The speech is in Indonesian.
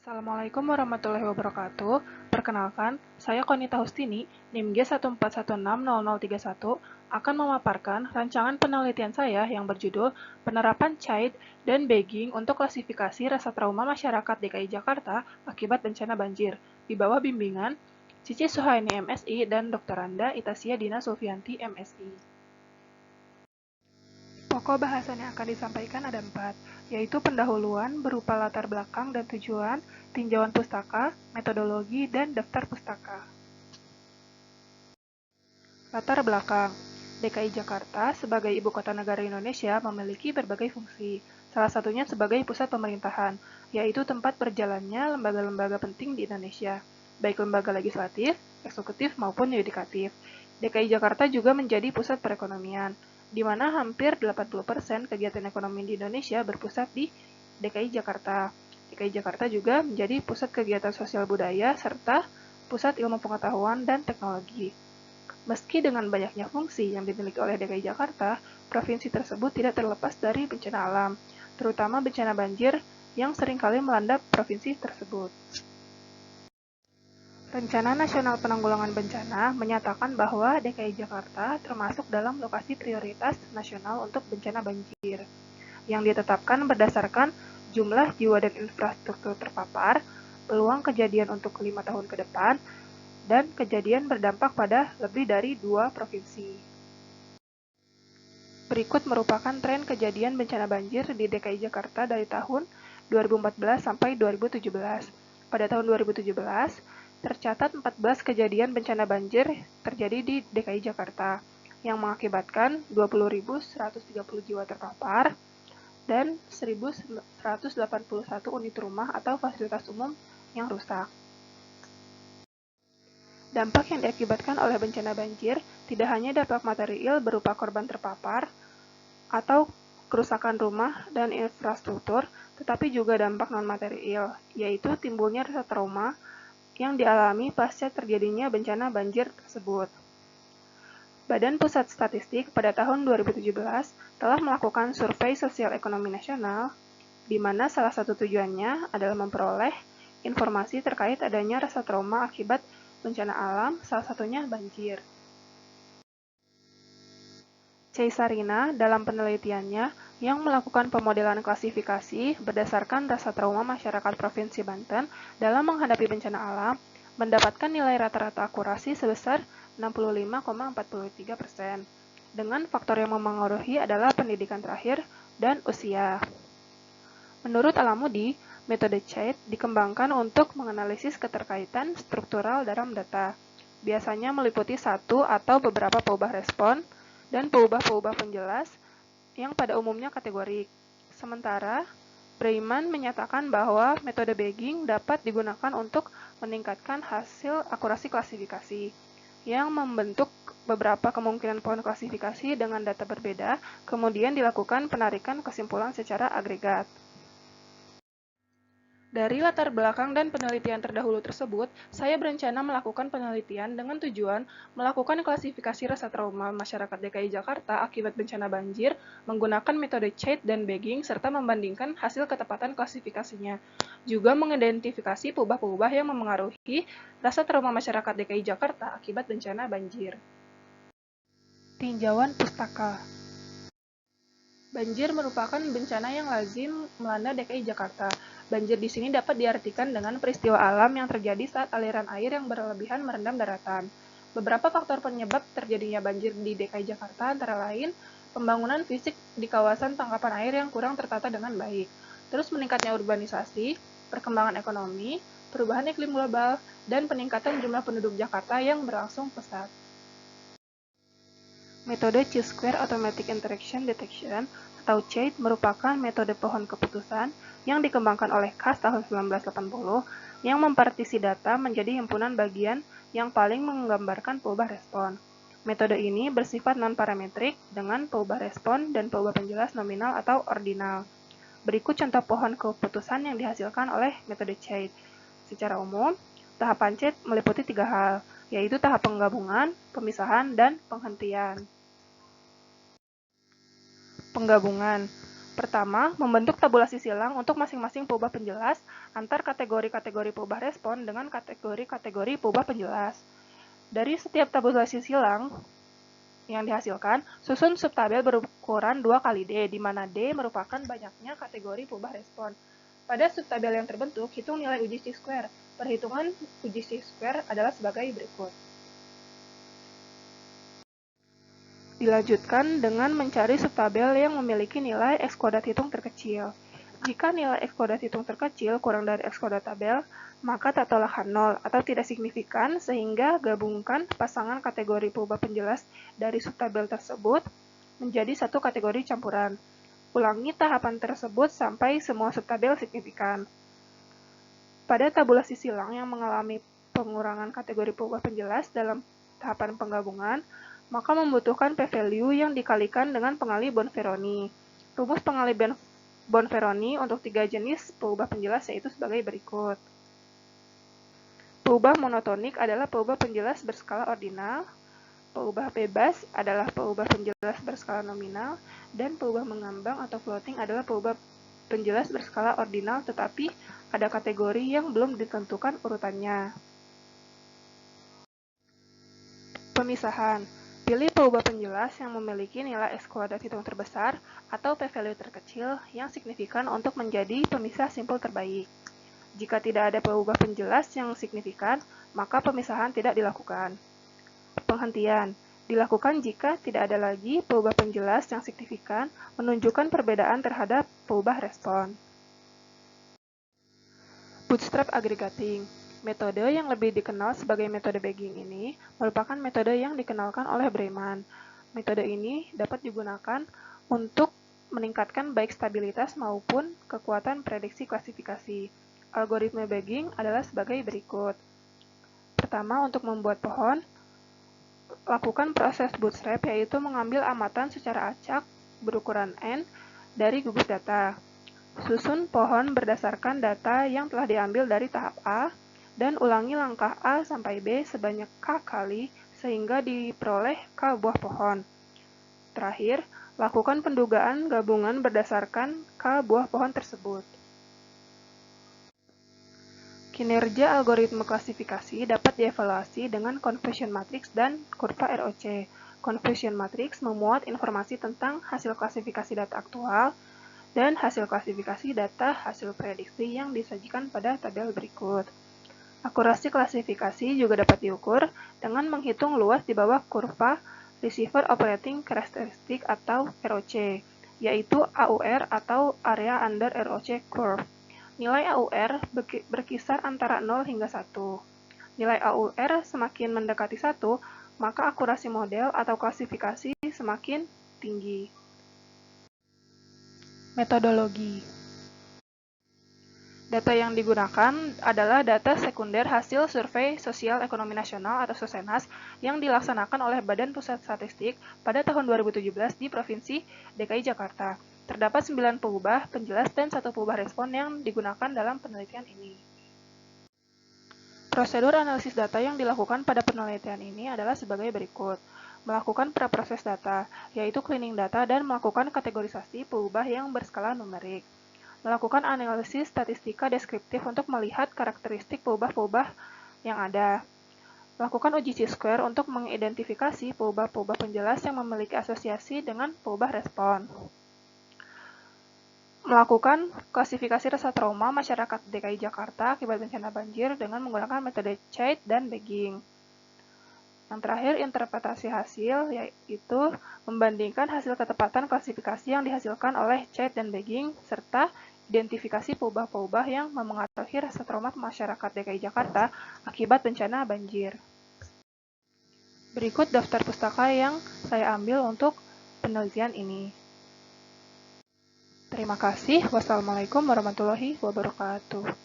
Assalamualaikum warahmatullahi wabarakatuh. Perkenalkan, saya Konita Hustini, NIM G141600031, akan memaparkan rancangan penelitian saya yang berjudul Penerapan CHAID dan Bagging untuk Klasifikasi Rasa Trauma Masyarakat DKI Jakarta Akibat Bencana Banjir, di bawah bimbingan Cici Suhaini MSI dan Dr. Anda Itasia Dina Sulfianti MSI. Pokok bahasan yang akan disampaikan ada 4, yaitu pendahuluan berupa latar belakang dan tujuan, tinjauan pustaka, metodologi, dan daftar pustaka. Latar belakang. DKI Jakarta sebagai ibu kota negara Indonesia memiliki berbagai fungsi, salah satunya sebagai pusat pemerintahan, yaitu tempat berjalannya lembaga-lembaga penting di Indonesia, baik lembaga legislatif, eksekutif, maupun yudikatif. DKI Jakarta juga menjadi pusat perekonomian, di mana hampir 80% kegiatan ekonomi di Indonesia berpusat di DKI Jakarta. DKI Jakarta juga menjadi pusat kegiatan sosial budaya serta pusat ilmu pengetahuan dan teknologi. Meski dengan banyaknya fungsi yang dimiliki oleh DKI Jakarta, provinsi tersebut tidak terlepas dari bencana alam, terutama bencana banjir yang seringkali melanda provinsi tersebut. Rencana Nasional Penanggulangan Bencana menyatakan bahwa DKI Jakarta termasuk dalam lokasi prioritas nasional untuk bencana banjir, yang ditetapkan berdasarkan jumlah jiwa dan infrastruktur terpapar, peluang kejadian untuk 5 tahun ke depan, dan kejadian berdampak pada lebih dari 2 provinsi. Berikut merupakan tren kejadian bencana banjir di DKI Jakarta dari tahun 2014 sampai 2017. Pada tahun 2017, tercatat 14 kejadian bencana banjir terjadi di DKI Jakarta, yang mengakibatkan 20.130 jiwa terpapar dan 1.181 unit rumah atau fasilitas umum yang rusak. Dampak yang diakibatkan oleh bencana banjir tidak hanya dampak material berupa korban terpapar atau kerusakan rumah dan infrastruktur, tetapi juga dampak non-material, yaitu timbulnya rasa trauma yang dialami pasca terjadinya bencana banjir tersebut. Badan Pusat Statistik pada tahun 2017 telah melakukan survei sosial ekonomi nasional, di mana salah satu tujuannya adalah memperoleh informasi terkait adanya rasa trauma akibat bencana alam, salah satunya banjir. Caesarina dalam penelitiannya yang melakukan pemodelan klasifikasi berdasarkan rasa trauma masyarakat Provinsi Banten dalam menghadapi bencana alam, mendapatkan nilai rata-rata akurasi sebesar 65,43%. Dengan faktor yang memengaruhi adalah pendidikan terakhir dan usia. Menurut Alamudi, metode CHAID dikembangkan untuk menganalisis keterkaitan struktural dalam data. Biasanya meliputi satu atau beberapa peubah respon dan peubah-peubah penjelas yang pada umumnya kategorik. Sementara, Breiman menyatakan bahwa metode bagging dapat digunakan untuk meningkatkan hasil akurasi klasifikasi, yang membentuk beberapa kemungkinan pohon klasifikasi dengan data berbeda, kemudian dilakukan penarikan kesimpulan secara agregat. Dari latar belakang dan penelitian terdahulu tersebut, saya berencana melakukan penelitian dengan tujuan melakukan klasifikasi rasa trauma masyarakat DKI Jakarta akibat bencana banjir menggunakan metode CHAID dan bagging serta membandingkan hasil ketepatan klasifikasinya. Juga mengidentifikasi peubah-peubah yang memengaruhi rasa trauma masyarakat DKI Jakarta akibat bencana banjir. Tinjauan pustaka. Banjir merupakan bencana yang lazim melanda DKI Jakarta. Banjir di sini dapat diartikan dengan peristiwa alam yang terjadi saat aliran air yang berlebihan merendam daratan. Beberapa faktor penyebab terjadinya banjir di DKI Jakarta antara lain pembangunan fisik di kawasan tangkapan air yang kurang tertata dengan baik, terus meningkatnya urbanisasi, perkembangan ekonomi, perubahan iklim global, dan peningkatan jumlah penduduk Jakarta yang berlangsung pesat. Metode Chi-square Automatic Interaction Detection atau CHAID merupakan metode pohon keputusan yang dikembangkan oleh Kass tahun 1980 yang mempartisi data menjadi himpunan bagian yang paling menggambarkan peubah respon. Metode ini bersifat non-parametrik dengan peubah respon dan peubah penjelas nominal atau ordinal. Berikut contoh pohon keputusan yang dihasilkan oleh metode CHAID. Secara umum, tahapan CHAID meliputi 3 hal, yaitu tahap penggabungan, pemisahan, dan penghentian. Penggabungan. Pertama, membentuk tabulasi silang untuk masing-masing peubah penjelas antar kategori-kategori peubah respon dengan kategori-kategori peubah penjelas. Dari setiap tabulasi silang yang dihasilkan, susun subtabel berukuran 2x D, di mana D merupakan banyaknya kategori peubah respon. Pada subtabel yang terbentuk, hitung nilai uji chi-square. Perhitungan uji chi-square adalah sebagai berikut. Dilanjutkan dengan mencari subtabel yang memiliki nilai X kuadrat hitung terkecil. Jika nilai X kuadrat hitung terkecil kurang dari X kuadrat tabel, maka tak tolakkan 0 atau tidak signifikan, sehingga gabungkan pasangan kategori peubah penjelas dari subtabel tersebut menjadi satu kategori campuran. Ulangi tahapan tersebut sampai semua subtabel signifikan. Pada tabulasi silang yang mengalami pengurangan kategori peubah penjelas dalam tahapan penggabungan, maka membutuhkan p-value yang dikalikan dengan pengali Bonferroni. Rumus pengali Bonferroni untuk 3 jenis peubah penjelas yaitu sebagai berikut. Peubah monotonik adalah peubah penjelas berskala ordinal, peubah bebas adalah peubah penjelas berskala nominal, dan peubah mengambang atau floating adalah peubah penjelas berskala ordinal tetapi ada kategori yang belum ditentukan urutannya. Pemisahan. Pilih peubah penjelas yang memiliki nilai X kuadrat hitung terbesar atau p-value terkecil yang signifikan untuk menjadi pemisah simpul terbaik. Jika tidak ada peubah penjelas yang signifikan, maka pemisahan tidak dilakukan. Penghentian. Dilakukan jika tidak ada lagi peubah penjelas yang signifikan menunjukkan perbedaan terhadap peubah respon. Bootstrap aggregating. Metode yang lebih dikenal sebagai metode bagging ini merupakan metode yang dikenalkan oleh Breiman. Metode ini dapat digunakan untuk meningkatkan baik stabilitas maupun kekuatan prediksi klasifikasi. Algoritma bagging adalah sebagai berikut. Pertama, untuk membuat pohon, lakukan proses bootstrap, yaitu mengambil amatan secara acak berukuran N dari gugus data. Susun pohon berdasarkan data yang telah diambil dari tahap A, dan ulangi langkah A sampai B sebanyak K kali sehingga diperoleh K buah pohon. Terakhir, lakukan pendugaan gabungan berdasarkan K buah pohon tersebut. Kinerja algoritma klasifikasi dapat dievaluasi dengan confusion matrix dan kurva ROC. Confusion matrix memuat informasi tentang hasil klasifikasi data aktual dan hasil klasifikasi data hasil prediksi yang disajikan pada tabel berikut. Akurasi klasifikasi juga dapat diukur dengan menghitung luas di bawah kurva Receiver Operating Characteristic atau ROC, yaitu AUR atau Area Under ROC Curve. Nilai AUR berkisar antara 0 hingga 1. Nilai AUR semakin mendekati 1, maka akurasi model atau klasifikasi semakin tinggi. Metodologi. Data yang digunakan adalah data sekunder hasil Survei Sosial Ekonomi Nasional atau SOSENAS yang dilaksanakan oleh Badan Pusat Statistik pada tahun 2017 di Provinsi DKI Jakarta. Terdapat 9 peubah penjelas dan 1 peubah respon yang digunakan dalam penelitian ini. Prosedur analisis data yang dilakukan pada penelitian ini adalah sebagai berikut. Melakukan praproses data, yaitu cleaning data dan melakukan kategorisasi peubah yang berskala numerik. Melakukan analisis statistika deskriptif untuk melihat karakteristik peubah-peubah yang ada. Lakukan uji chi-square untuk mengidentifikasi peubah-peubah penjelas yang memiliki asosiasi dengan peubah respon. Melakukan klasifikasi rasa trauma masyarakat DKI Jakarta akibat bencana banjir dengan menggunakan metode CHAID dan bagging. Yang terakhir, interpretasi hasil, yaitu membandingkan hasil ketepatan klasifikasi yang dihasilkan oleh CHAID dan bagging, serta identifikasi peubah-peubah yang memengaruhi rasa trauma masyarakat DKI Jakarta akibat bencana banjir. Berikut daftar pustaka yang saya ambil untuk penelitian ini. Terima kasih. Wassalamualaikum warahmatullahi wabarakatuh.